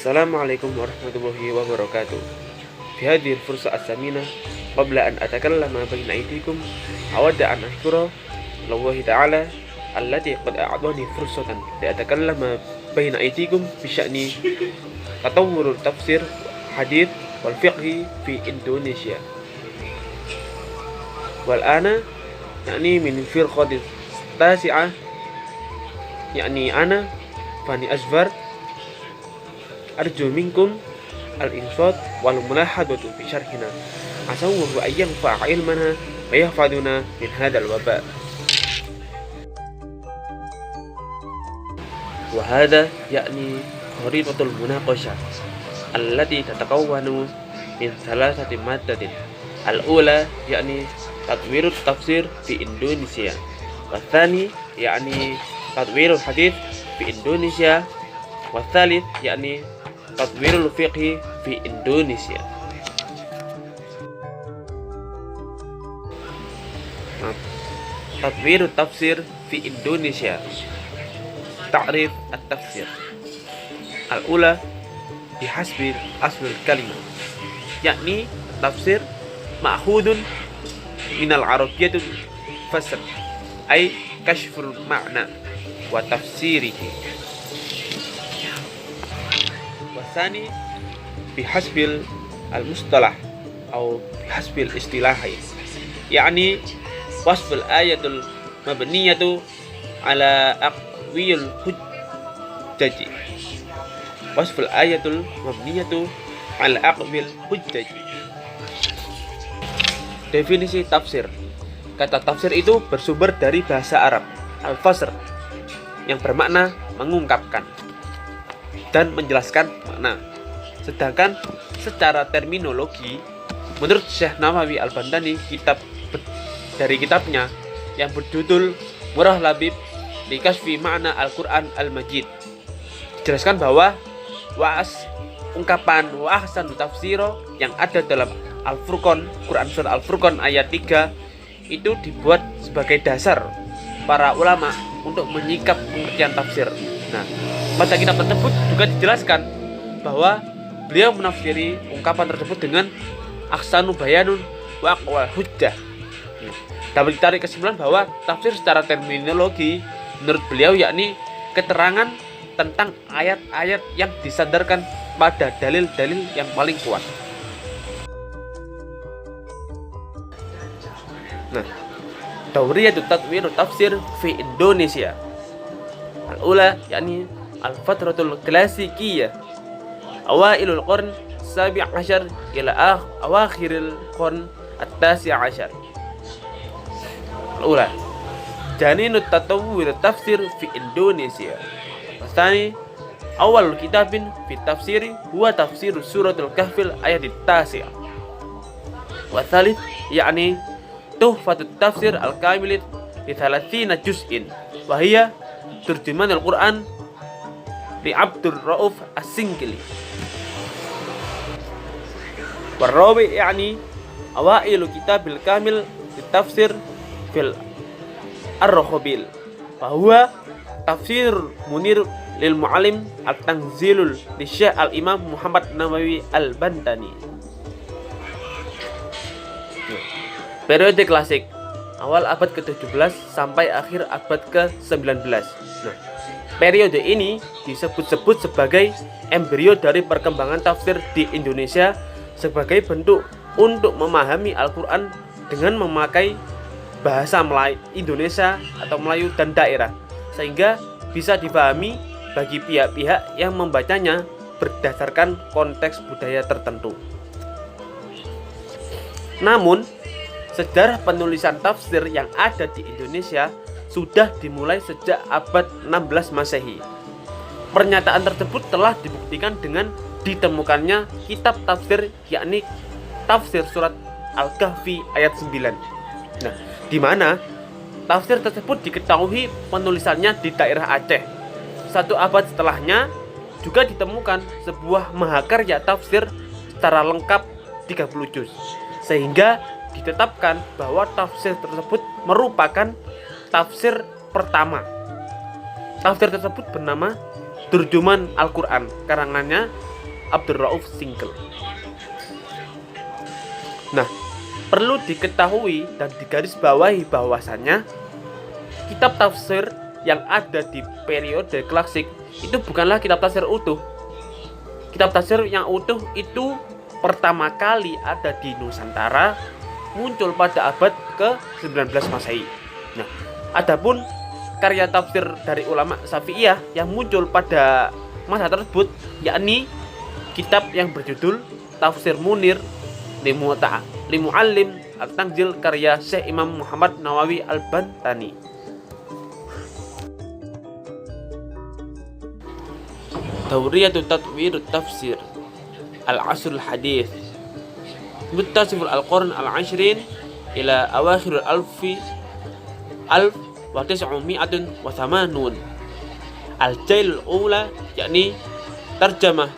Assalamualaikum warahmatullahi wabarakatuh. في هذه الفرصة الثمينة قبل أن أتكلم بين أيديكم أود أن أشكر الله تعالى الذي قد أعطاني فرصة لأتكلم بين أيديكم بشأن تطور التفسير الحديث والفقه في إندونيسيا. والآن من فرقة التاسعة أنا فاني أزفر أرجو منكم الإنصات والملاحظة في شرحنا عسى الله أن ينفع علمنا ويحفظنا من هذا الوباء. وهذا خريطة المناقشة التي تتكون من ثلاثة مادة. الأولى تطوير التفسير في إندونيسيا، والثاني تطوير الحديث في إندونيسيا، والثالث تطوير الفقه في إندونيسيا. تطوير التفسير في إندونيسيا. تعريف التفسير: الأولى بحسب أصل الكلمة، التفسير مأخوذ من العربية الفسر، أي كشف المعنى وتفسيره. والثاني بحسب المصطلح أو بحسب الاصطلاح، وصف الآية المبنية على أقوى الحجج. وصف الآية المبنية على أقوى الحجج. Definisi tafsir. Kata tafsir itu bersumber dari bahasa Arab al-fasr, yang bermakna mengungkapkan dan menjelaskan makna. Sedangkan secara terminologi, menurut Syekh Nawawi Al-Bantani, dari kitabnya yang berjudul Murah Labib li Kasfi Ma'na Al-Quran Al-Majid, dijelaskan bahwa ungkapan wa ahsanu tafsiro yang ada dalam Al-Furqan, Quran Surah Al-Furqan ayat 3 itu dibuat sebagai dasar para ulama untuk menyikap pengertian tafsir. Nah, pada kitab tersebut juga dijelaskan bahwa beliau menafsiri ungkapan tersebut dengan ahsanu bayanun wa aqwal hujjah. Dapat ditarik kesimpulan bahwa tafsir secara terminologi menurut beliau keterangan tentang ayat-ayat yang disandarkan pada dalil-dalil yang paling kuat. Dauriyatu tatwir tafsir fi Indonesia. Al-ula al-fatratul klasikiyah, awailul qarn sabi' ashar ila awakhiril qarn at-tasi' ashar. Al-ula janinut tatawwur tafsir fi Indonesia. Tsani awal kitabin fi tafsiri huwa tafsir suratul kahfil ayat at-tasi'. Wa tsalits tuhfatut tafsir al-kamilit li 30 juz'in wa hiya turjuman al-Quran li Abdur Rauf As-Singkili. Warawi awailu kitabil kamil li tafsir fil ar-Rakhabil wa huwa tafsir Munir lil Muallim at-Tanzilul li Syekh al-Imam Muhammad Nawawi Al-Bantani. Periode klasik awal abad ke-17 sampai akhir abad ke-19. Periode ini disebut-sebut sebagai embrio dari perkembangan tafsir di Indonesia sebagai bentuk untuk memahami Al-Quran dengan memakai bahasa Melayu Indonesia atau Melayu dan daerah, sehingga bisa dipahami bagi pihak-pihak yang membacanya berdasarkan konteks budaya tertentu. Namun, sejarah penulisan tafsir yang ada di Indonesia sudah dimulai sejak abad 16 Masehi. Pernyataan tersebut telah dibuktikan dengan ditemukannya kitab tafsir, tafsir surat Al-Kahfi ayat 9. Di mana tafsir tersebut diketahui penulisannya di daerah Aceh. Satu abad setelahnya juga ditemukan sebuah mahakarya tafsir secara lengkap 30 juz, sehingga ditetapkan bahwa tafsir tersebut merupakan tafsir pertama. Tafsir tersebut bernama Turjuman Al-Quran, karangannya Abdul Rauf Singkel. Nah, perlu diketahui dan digarisbawahi bahwasannya kitab tafsir yang ada di periode klasik itu bukanlah kitab tafsir utuh. Kitab tafsir yang utuh itu pertama kali ada di Nusantara, muncul pada abad ke-19 Masehi. Nah, adapun karya tafsir dari ulama Syafi'iyah yang muncul pada masa tersebut yakni kitab yang berjudul Tafsir Munir Limu'allim At-Tanzil karya Syekh Imam Muhammad Nawawi Al-Bantani. Dawriyatu Tatwir Tafsir Al-Asrul Hadith Muttasiful Al-Qurn Al-Ashrin ila awakhir wa tis'umi'atun wa thamanun. Al-Jail Ula yakni Tarjamah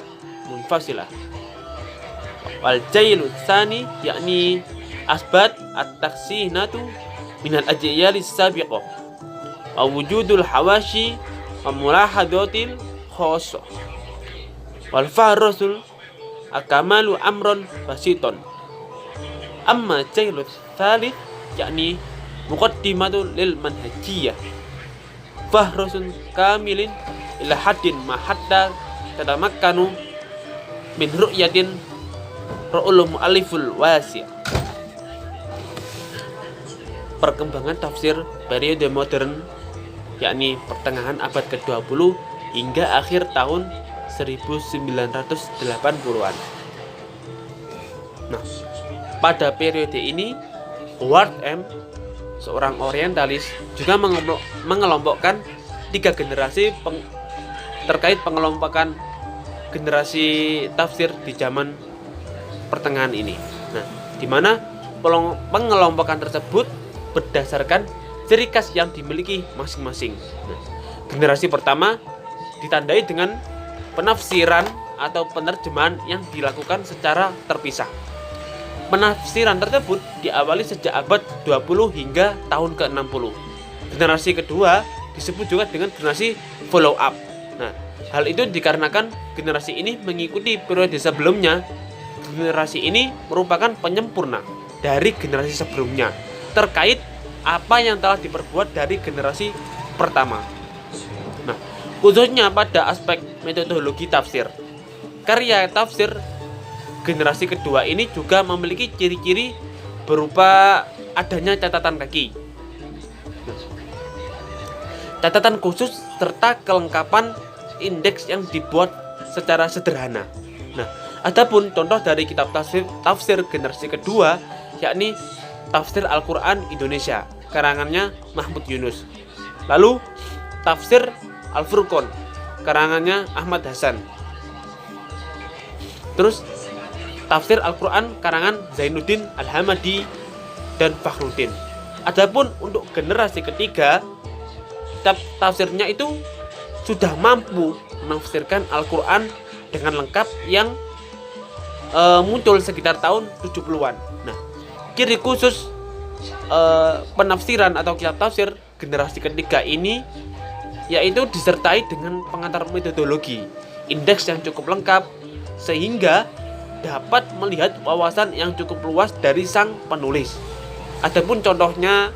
Munfasilah. Wal-Jail Tsani yakni Asbat At-Taksinatu minal ajyal as-sabiqah wa wujudul hawashi wa mulahadatil khosoh. Wal-Fahrasul Akamalu Amron Basiton. Amma Jailul Thalith yakni Muqaddimatu lil manhajiyah Fahrasun kamilin ila haddin mahatta tadamakkanu min ru'yatin ra'ul mu'alliful wasi'. Perkembangan tafsir periode modern yakni pertengahan abad ke-20 hingga akhir tahun 1980-an. Nah, pada periode ini Howard M, seorang orientalis, juga mengelompokkan 3 generasi terkait pengelompokan generasi tafsir di zaman pertengahan ini. Nah, di mana pengelompokan tersebut berdasarkan ciri khas yang dimiliki masing-masing. Nah, generasi pertama ditandai dengan penafsiran atau penerjemahan yang dilakukan secara terpisah. Penafsiran tersebut diawali sejak abad 20 hingga tahun ke-60. Generasi kedua disebut juga dengan generasi follow up. Nah, hal itu dikarenakan generasi ini mengikuti periode sebelumnya. Generasi ini merupakan penyempurna dari generasi sebelumnya terkait apa yang telah diperbuat dari generasi pertama. Nah, khususnya pada aspek metodologi tafsir. Karya tafsir generasi kedua ini juga memiliki ciri-ciri berupa adanya catatan kaki, catatan khusus, serta kelengkapan indeks yang dibuat secara sederhana. Nah, adapun contoh dari kitab tafsir generasi kedua yakni Tafsir Al-Quran Indonesia karangannya Mahmud Yunus. Lalu Tafsir Al-Furqan karangannya Ahmad Hasan. Terus Tafsir Al-Quran karangan Zainuddin Al-Hamadi dan Fakhruddin. Adapun untuk generasi ketiga, kitab tafsirnya itu sudah mampu menafsirkan Al-Quran dengan lengkap yang muncul sekitar tahun 70-an. Nah, ciri khusus penafsiran atau kitab tafsir generasi ketiga ini yaitu disertai dengan pengantar metodologi, indeks yang cukup lengkap sehingga dapat melihat wawasan yang cukup luas dari sang penulis. Adapun contohnya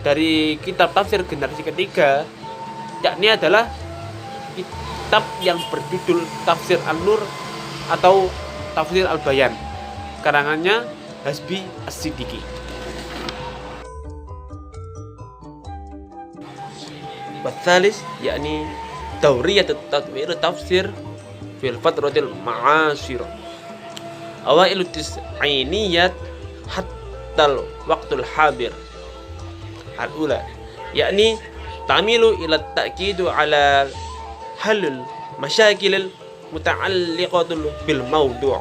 dari kitab tafsir generasi ketiga yakni adalah kitab yang berjudul Tafsir An-Nur atau Tafsir Al-Bayan karangannya Hasbi As-Siddiqi. Watsalis yakni Dawriyatut Tatwir Tafsir fil Fatratil Ma'asir Awailut Tis'iniyat Hattal Waqtul Habir. Al-Ula yakni Tamilu ila ta'kidu ala halul masyakilil muta'alliqatul bil mawdu'.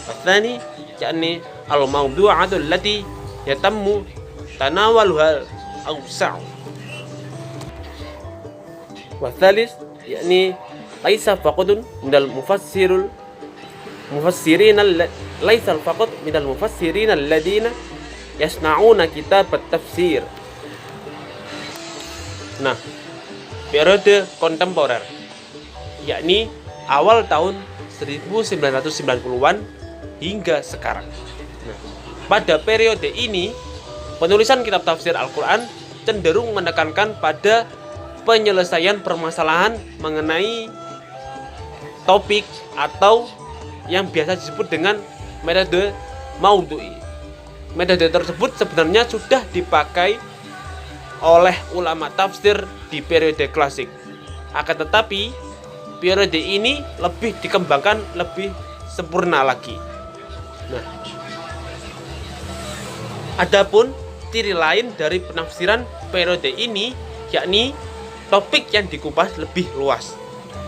Al-Thani yakni al-mawdu'atul lati yatammu tanawaluha awsa'u. Wal-Thalith yakni laisa faqadun minal mufassirin laisa faqad minal mufassirin alladina yasna'una kitab at-tafsir. Nah, periode kontemporer yakni awal tahun 1990-an hingga sekarang. Nah, pada periode ini penulisan kitab tafsir Al-Quran cenderung menekankan pada penyelesaian permasalahan mengenai topik atau yang biasa disebut dengan metode maudhu'i. Metode tersebut sebenarnya sudah dipakai oleh ulama tafsir di periode klasik. Akan tetapi periode ini lebih dikembangkan lebih sempurna lagi. Nah, adapun ciri lain dari penafsiran periode ini yakni topik yang dikupas lebih luas.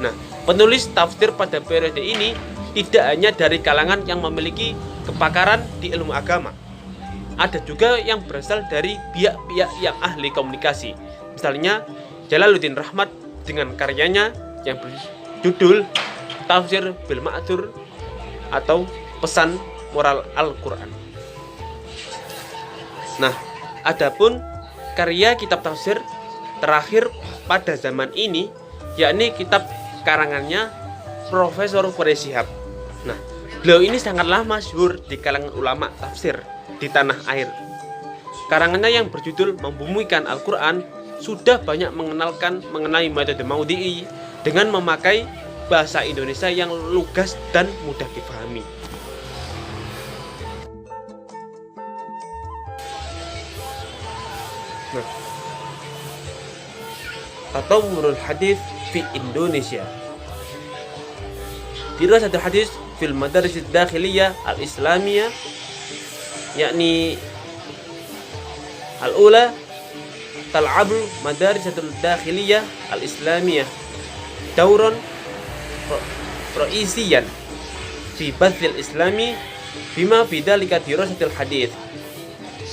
Nah, penulis tafsir pada periode ini tidak hanya dari kalangan yang memiliki kepakaran di ilmu agama. Ada juga yang berasal dari pihak-pihak yang ahli komunikasi. Misalnya Jalaluddin Rahmat dengan karyanya yang berjudul Tafsir bil Ma'thur atau Pesan Moral Al-Quran. Nah, adapun karya kitab tafsir terakhir pada zaman ini yakni kitab karangannya Profesor Quraish Shihab. Nah, beliau ini sangatlah masyhur di kalangan ulama tafsir di tanah air. Karangannya yang berjudul Membumikan Al-Quran sudah banyak mengenalkan mengenai metode maudhu'i dengan memakai bahasa Indonesia yang lugas dan mudah dipahami. Nah, Tatawwurul Hadis fi Indonesia. Dirasatul hadis fil madaris dakhiliyah al-islamiyah yakni al-ula tal'abul madarisatul dakhiliyah al-islamiyah dauron ra'isiyan fi bathil islami bima bidalika dirasatul hadis.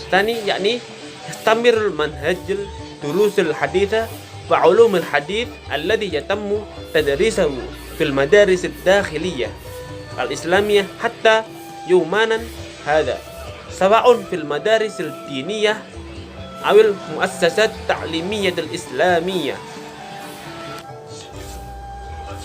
Tani yakni yastamirul manhajul durusul haditha wa ulumul hadith alladhi yatammu tadrisahu fil madaris dakhiliyah al-islamiyah hatta yumanan hadha sawa'un fil madaris diniyah awil muassasat ta'limiyatul islamiyah.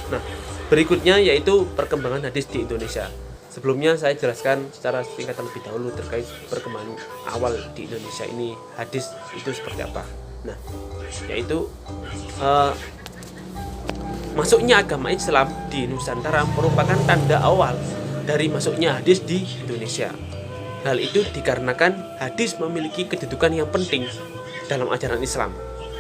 Nah, berikutnya yaitu perkembangan hadis di Indonesia. Sebelumnya saya jelaskan secara singkat terlebih dahulu terkait perkembangan awal di Indonesia ini hadis itu seperti apa. Nah, yaitu masuknya agama Islam di Nusantara merupakan tanda awal dari masuknya hadis di Indonesia. Hal itu dikarenakan hadis memiliki kedudukan yang penting dalam ajaran Islam.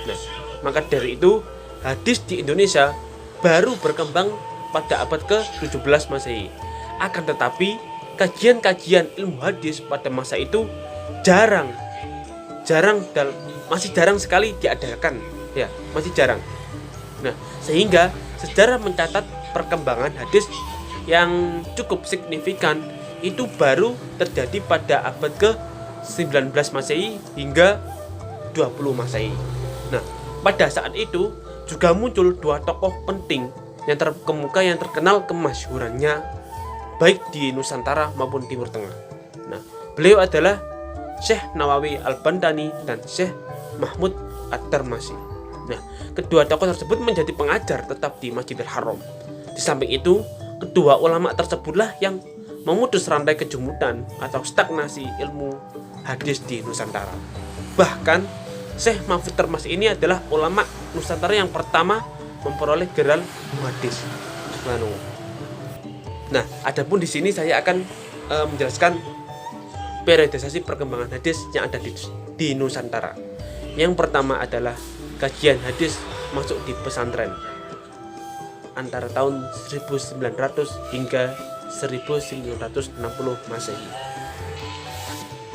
Nah, maka dari itu hadis di Indonesia baru berkembang pada abad ke-17 Masehi. Akan tetapi kajian-kajian ilmu hadis pada masa itu masih jarang sekali diadakan, ya, masih jarang. Nah, sehingga sejarah mencatat perkembangan hadis yang cukup signifikan itu baru terjadi pada abad ke-19 Masehi hingga 20 Masehi. Nah, pada saat itu juga muncul dua tokoh penting yang terkemuka yang terkenal kemasyhurannya baik di Nusantara maupun Timur Tengah. Nah, beliau adalah Syekh Nawawi Al-Bantani dan Syekh Mahmud At-Tirmidzi. Nah, kedua tokoh tersebut menjadi pengajar tetap di Masjidil Haram. Di samping itu, kedua ulama tersebutlah yang memutus rantai kejumudan atau stagnasi ilmu hadis di Nusantara. Bahkan Syekh Mahfud Tirmidzi ini adalah ulama Nusantara yang pertama memperoleh gelar muhaddis. Nah, adapun di sini saya akan menjelaskan periodisasi perkembangan hadis yang ada di Nusantara. Yang pertama adalah kajian hadis masuk di pesantren antara tahun 1900 hingga 1960 Masehi.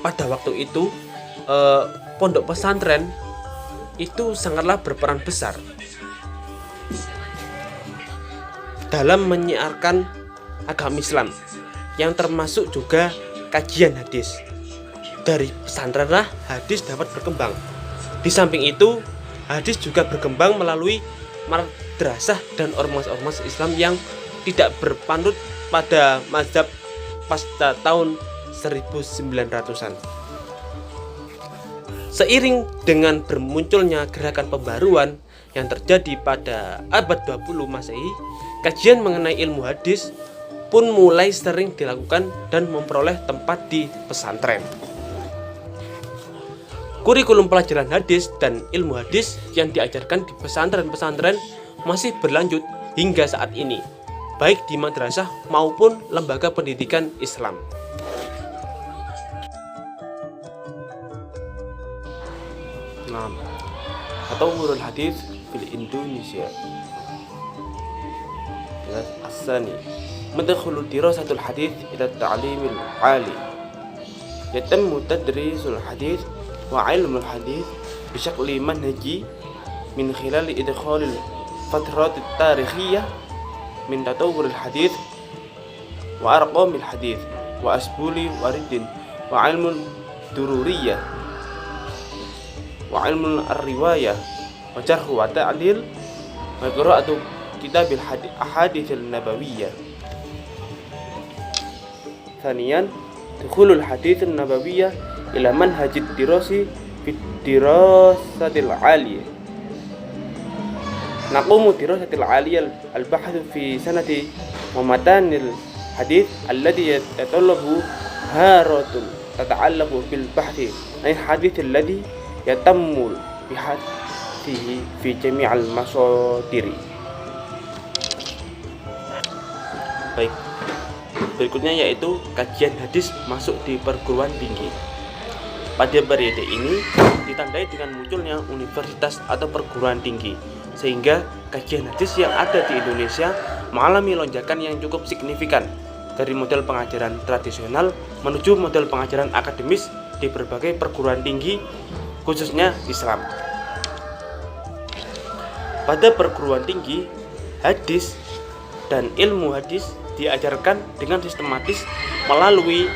Pada waktu itu pondok pesantren itu sangatlah berperan besar dalam menyiarkan agama Islam, yang termasuk juga kajian hadis. Dari pesantrenlah hadis dapat berkembang. Di samping itu, hadis juga berkembang melalui madrasah dan ormas-ormas Islam yang tidak berpanut pada mazhab pasca tahun 1900-an. Seiring dengan bermunculnya gerakan pembaruan yang terjadi pada abad 20 Masehi, kajian mengenai ilmu hadis pun mulai sering dilakukan dan memperoleh tempat di pesantren. Kurikulum pelajaran hadis dan ilmu hadis yang diajarkan di pesantren-pesantren masih berlanjut hingga saat ini, baik di madrasah maupun lembaga pendidikan Islam. Tatawurul hadis fil Indonesia. Asani madkhulu dirasatul hadis ila ta'limil 'ali. Yatammu tadrisul hadis wa 'ilmul hadis bisyakli manhaji min khilal idkhalil fatrat tarikhiyah min tatawurul hadis wa arqamil hadis wa asbuli waridin wa 'ilmul dururiyah wa ilmu ar-riwayah wa jarh wa ta'dil wa qira'atu kitabil ahadits an-nabawiyyah. Thaniyan dukhulul hadits an-nabawiyyah ila manhajid dirasi fi dirasatil 'aliyah. Naqumu dirasatil 'aliyah al-bahth fi sanati wa matanil hadits alladhi yatatallabu haratun tata'allaqu bil bahthi ay hadits alladhi yatammul bihadhihi fi jami'al masodiri. Baik, berikutnya yaitu kajian hadis masuk di perguruan tinggi. Pada periode ini ditandai dengan munculnya universitas atau perguruan tinggi, sehingga kajian hadis yang ada di Indonesia mengalami lonjakan yang cukup signifikan dari model pengajaran tradisional menuju model pengajaran akademis di berbagai perguruan tinggi, khususnya Islam. Pada perguruan tinggi, hadis dan ilmu hadis diajarkan dengan sistematis melalui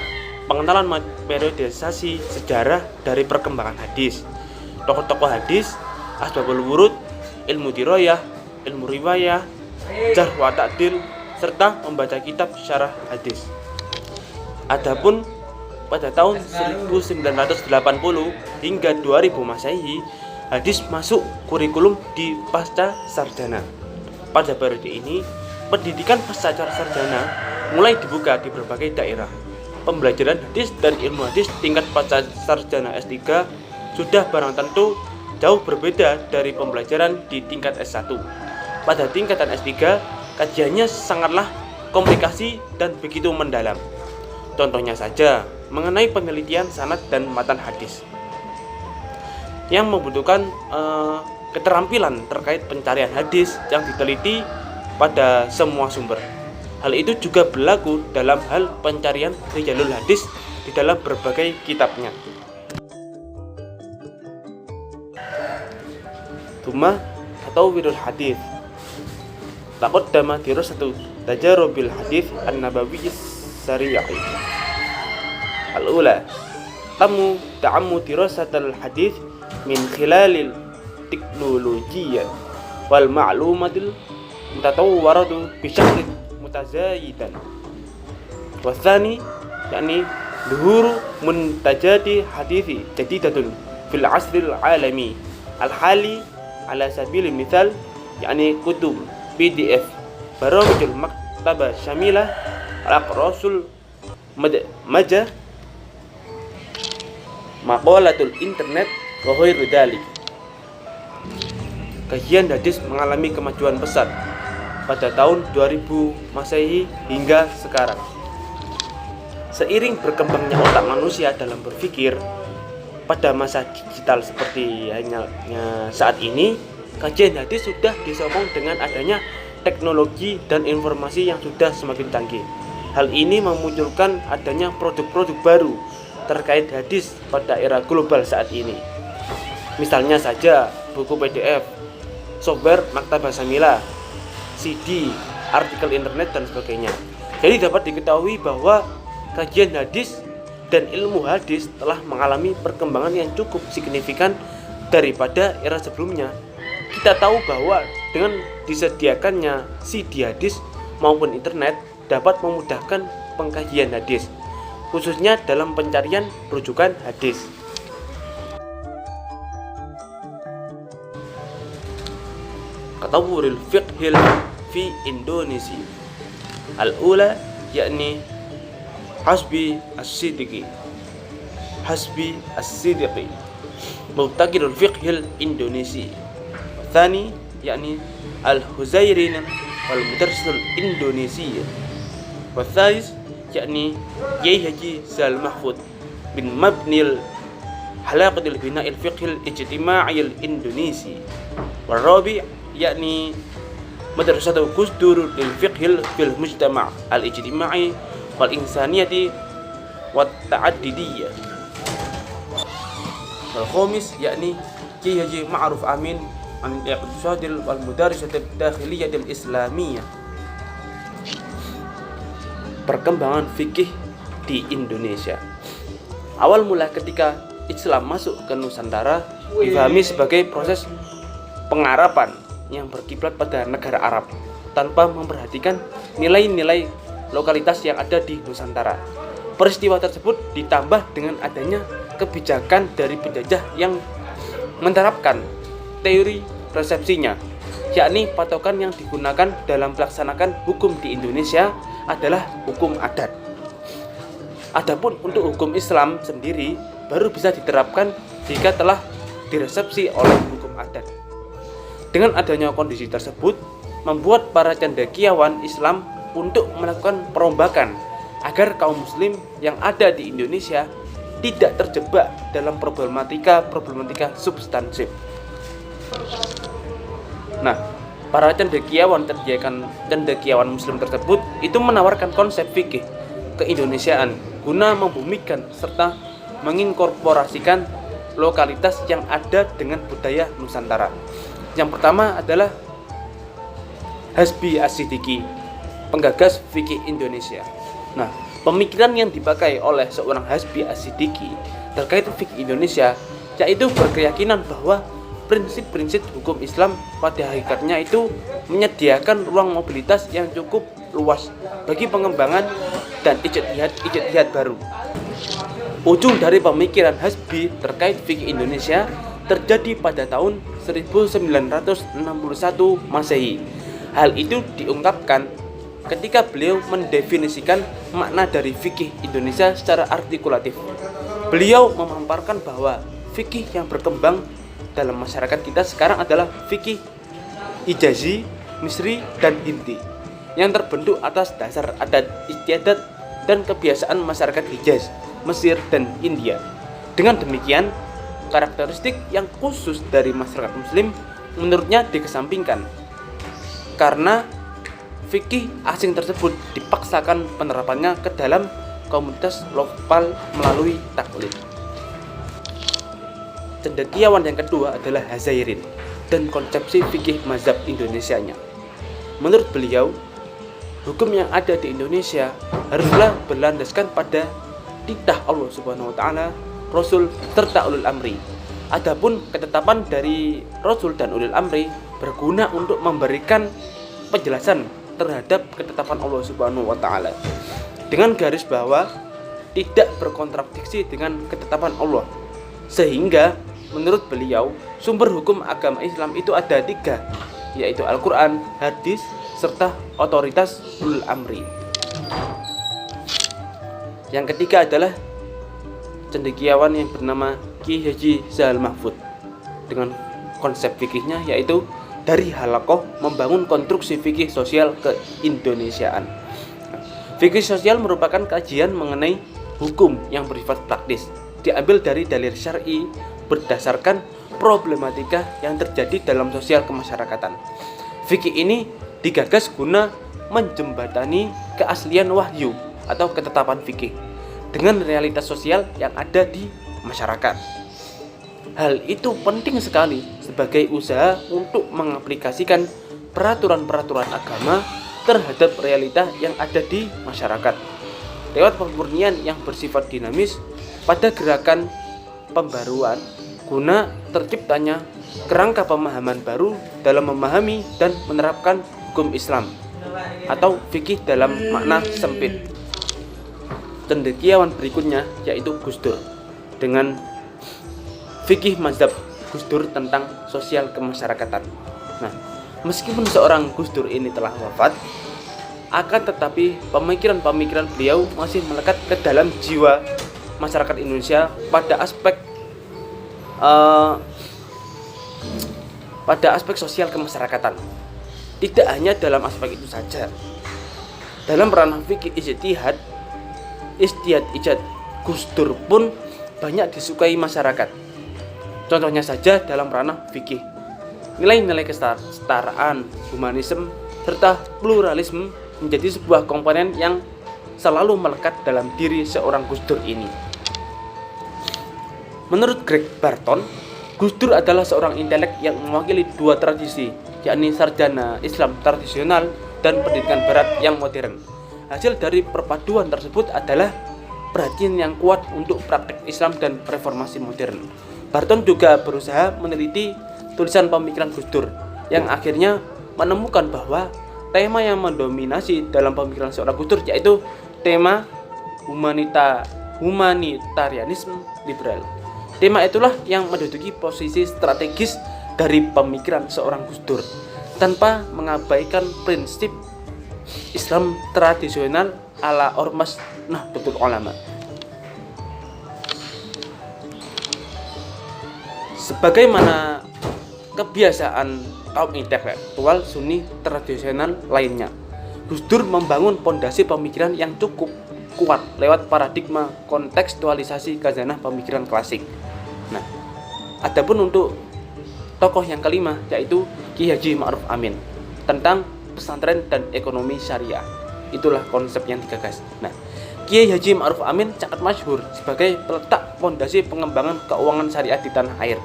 pengenalan periodisasi sejarah dari perkembangan hadis, tokoh-tokoh hadis, asbabul wurud, ilmu dirayah, ilmu riwayah, jarh wa ta'dil, serta membaca kitab syarah hadis. Adapun pada tahun 1980 hingga 2000 Masehi, hadis masuk kurikulum di pasca sarjana. Pada periode ini, pendidikan pasca sarjana mulai dibuka di berbagai daerah. Pembelajaran hadis dan ilmu hadis tingkat pasca sarjana S3 sudah barang tentu jauh berbeda dari pembelajaran di tingkat S1. Pada tingkatan S3, kajiannya sangatlah komplikasi dan begitu mendalam. Contohnya saja mengenai penelitian sanad dan matan hadis yang membutuhkan keterampilan terkait pencarian hadis yang diteliti pada semua sumber. Hal itu juga berlaku dalam hal pencarian rijalul hadis di dalam berbagai kitabnya. Tsumma tatawwurul hadis. Taqaddama dirasatu tajarubil hadis an-nabawi sari'i. Al-ula ta'ammu dirasatul hadis min khilalil teknologiyyah wal ma'lumatil mutatawwaratu bi syaklin mutazayidan. Wa tsani yakni dhuhuru muntajati hadithi jadidatun fil asril alami al-hali ala sabilil mithal yakni kutub PDF, baramijul maktaba syamilah, al-aqrasul majah, maqalatul internet wa ghairu dzalik. Kajian hadis mengalami kemajuan pesat pada tahun 2000 Masehi hingga sekarang. Seiring berkembangnya otak manusia dalam berpikir pada masa digital seperti hanya saat ini, kajian hadis sudah disokong dengan adanya teknologi dan informasi yang sudah semakin canggih. Hal ini memunculkan adanya produk-produk baru terkait hadis pada era global saat ini. Misalnya saja buku PDF, software maktabah syamilah, CD, artikel internet dan sebagainya. Jadi dapat diketahui bahwa kajian hadis dan ilmu hadis telah mengalami perkembangan yang cukup signifikan daripada era sebelumnya. Kita tahu bahwa dengan disediakannya CD hadis maupun internet dapat memudahkan pengkajian hadis, khususnya dalam pencarian rujukan hadis. Tatawurul fiqhil fi Indonesia. Al-ula yakni Hasbi As-Siddiqi. Hasbi As-Siddiqi Mu'taqidul Fiqhil Indonesi. Tsani yakni Al-Huzairin wal Mudarrisul Indonesi. Wa tsalis yakni Kiai Haji Zal Mahfud bin Mabnil Halaqatil Bina'il Fiqhil Ijtima'il Indonesi. Wa rabi yakni Madrasatul Gusdur lil Fiqhil fil Mujtama' al-Ijtima'i wal Insaniyati wat Ta'addidiyyah. Wal khamis yakni Kiai Haji Ma'ruf Amin an Iqtisadil wal Mudarisatil Dakhiliyatil Islamiyah. Perkembangan fikih di Indonesia. Awal mula ketika Islam masuk ke Nusantara difahami sebagai proses pengarapan yang berkiblat pada negara Arab tanpa memperhatikan nilai-nilai lokalitas yang ada di Nusantara. Peristiwa tersebut ditambah dengan adanya kebijakan dari penjajah yang menerapkan teori resepsinya, yakni patokan yang digunakan dalam melaksanakan hukum di Indonesia adalah hukum adat. Adapun untuk hukum Islam sendiri baru bisa diterapkan jika telah diresepsi oleh hukum adat. Dengan adanya kondisi tersebut membuat para cendekiawan Islam untuk melakukan perombakan agar kaum muslim yang ada di Indonesia tidak terjebak dalam problematika substansif. Nah, para cendekiawan muslim tersebut itu menawarkan konsep fikih keindonesiaan guna membumikan serta menginkorporasikan lokalitas yang ada dengan budaya Nusantara. Yang pertama adalah Hasbi As-Siddiqi, penggagas fikih Indonesia. Nah, pemikiran yang dipakai oleh seorang Hasbi As-Siddiqi terkait fikih Indonesia yaitu berkeyakinan bahwa prinsip-prinsip hukum Islam pada hakikatnya itu menyediakan ruang mobilitas yang cukup luas bagi pengembangan dan ijtihad baru. Ujung dari pemikiran Hasbi terkait fikih Indonesia terjadi pada tahun 1961 Masehi. Hal itu diungkapkan ketika beliau mendefinisikan makna dari fikih Indonesia secara artikulatif. Beliau memaparkan bahwa fikih yang berkembang dalam masyarakat kita sekarang adalah fikih Hijazi, Misri, dan Hindi yang terbentuk atas dasar adat istiadat dan kebiasaan masyarakat Hijaz, Mesir, dan India. Dengan demikian, karakteristik yang khusus dari masyarakat Muslim menurutnya dikesampingkan karena fikih asing tersebut dipaksakan penerapannya ke dalam komunitas lokal melalui taklid. Cendekiawan yang kedua adalah Huzairin dan konsepsi fikih mazhab Indonesianya. Menurut beliau, hukum yang ada di Indonesia haruslah berlandaskan pada titah Allah Subhanahu wa taala, Rasul serta ulul amri. Adapun ketetapan dari Rasul dan ulul amri berguna untuk memberikan penjelasan terhadap ketetapan Allah Subhanahu wa taala dengan garis bawah tidak berkontradiksi dengan ketetapan Allah. Sehingga menurut beliau sumber hukum agama Islam itu ada 3, yaitu Al-Quran, hadis, serta otoritas ulul amri. Yang ketiga adalah cendekiawan yang bernama Kiai Haji Zal Mahfud dengan konsep fikihnya yaitu dari halakoh membangun konstruksi fikih sosial keindonesiaan. Fikih sosial merupakan kajian mengenai hukum yang bersifat praktis, diambil dari dalil syar'i berdasarkan problematika yang terjadi dalam sosial kemasyarakatan. Fikih ini digagas guna menjembatani keaslian wahyu atau ketetapan fikih dengan realitas sosial yang ada di masyarakat. Hal itu penting sekali sebagai usaha untuk mengaplikasikan peraturan-peraturan agama terhadap realita yang ada di masyarakat lewat pemurnian yang bersifat dinamis pada gerakan pembaruan guna terciptanya kerangka pemahaman baru dalam memahami dan menerapkan hukum Islam atau fikih dalam makna sempit. Cendekiawan berikutnya yaitu Gus Dur dengan fikih mazhab Gus Dur tentang sosial kemasyarakatan. Nah, meskipun seorang Gus Dur ini telah wafat, Akan tetapi pemikiran-pemikiran beliau masih melekat ke dalam jiwa masyarakat Indonesia pada aspek sosial kemasyarakatan. Tidak hanya dalam aspek itu saja. Dalam ranah fikih ijtihad ijad Gus Dur pun banyak disukai masyarakat. Contohnya saja dalam ranah fikih, nilai-nilai kesetaraan, humanisme, serta pluralisme menjadi sebuah komponen yang selalu melekat dalam diri seorang Gus Dur ini. Menurut Greg Barton, Gus Dur adalah seorang intelek yang mewakili dua tradisi, yakni sarjana Islam tradisional dan pendidikan barat yang modern. Hasil dari perpaduan tersebut adalah perhatian yang kuat untuk praktik Islam dan reformasi modern. Barton juga berusaha meneliti tulisan pemikiran Gus Dur yang akhirnya menemukan bahwa tema yang mendominasi dalam pemikiran seorang Gus Dur yaitu tema humanitarianisme liberal. Tema itulah yang menduduki posisi strategis dari pemikiran seorang Gus Dur tanpa mengabaikan prinsip Islam tradisional ala ormas Nahdlatul Ulama. Sebagaimana kebiasaan kaum intelektual Sunni tradisional lainnya, Gus Dur membangun pondasi pemikiran yang cukup kuat lewat paradigma kontekstualisasi khazanah pemikiran klasik. Nah, adapun untuk tokoh yang kelima yaitu Kiai Haji Ma'ruf Amin tentang pesantren dan ekonomi syariah. Itulah konsep yang digagas. Nah, Kiai Haji Ma'ruf Amin sangat masyhur sebagai peletak pondasi pengembangan keuangan syariah di tanah air.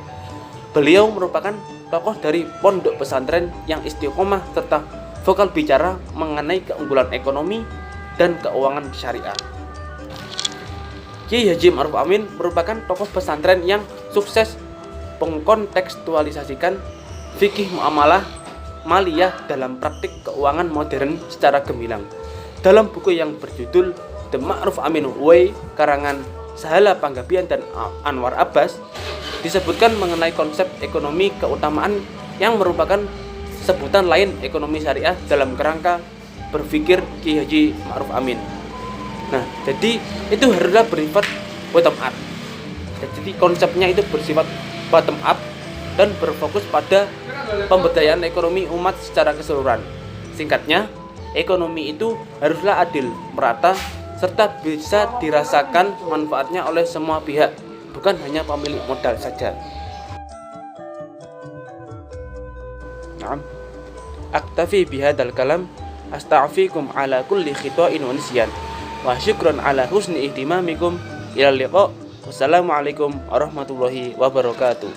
Beliau merupakan tokoh dari pondok pesantren yang istiqomah serta vokal bicara mengenai keunggulan ekonomi dan keuangan syariah. Kiai Haji Ma'ruf Amin merupakan tokoh pesantren yang sukses mengkontekstualisasikan fikih muamalah maliyah dalam praktik keuangan modern secara gemilang. Dalam buku yang berjudul The Ma'ruf Amin Way karangan Sahala Panggabean dan Anwar Abbas disebutkan mengenai konsep ekonomi keutamaan yang merupakan sebutan lain ekonomi syariah dalam kerangka berpikir Kiai Haji Ma'ruf Amin. Nah, jadi itu haruslah bersifat bottom up. Jadi konsepnya itu bersifat bottom up dan berfokus pada pemberdayaan ekonomi umat secara keseluruhan. Singkatnya, ekonomi itu haruslah adil, merata, serta bisa dirasakan manfaatnya oleh semua pihak, bukan hanya pemilik modal saja. Naam. Aktafi bihadzal kalam, astaghfirukum ala kulli khita'in wa nisyan. Wa syukran ala husni ihtimamikum. Ila liqa. Wassalamualaikum warahmatullahi wabarakatuh.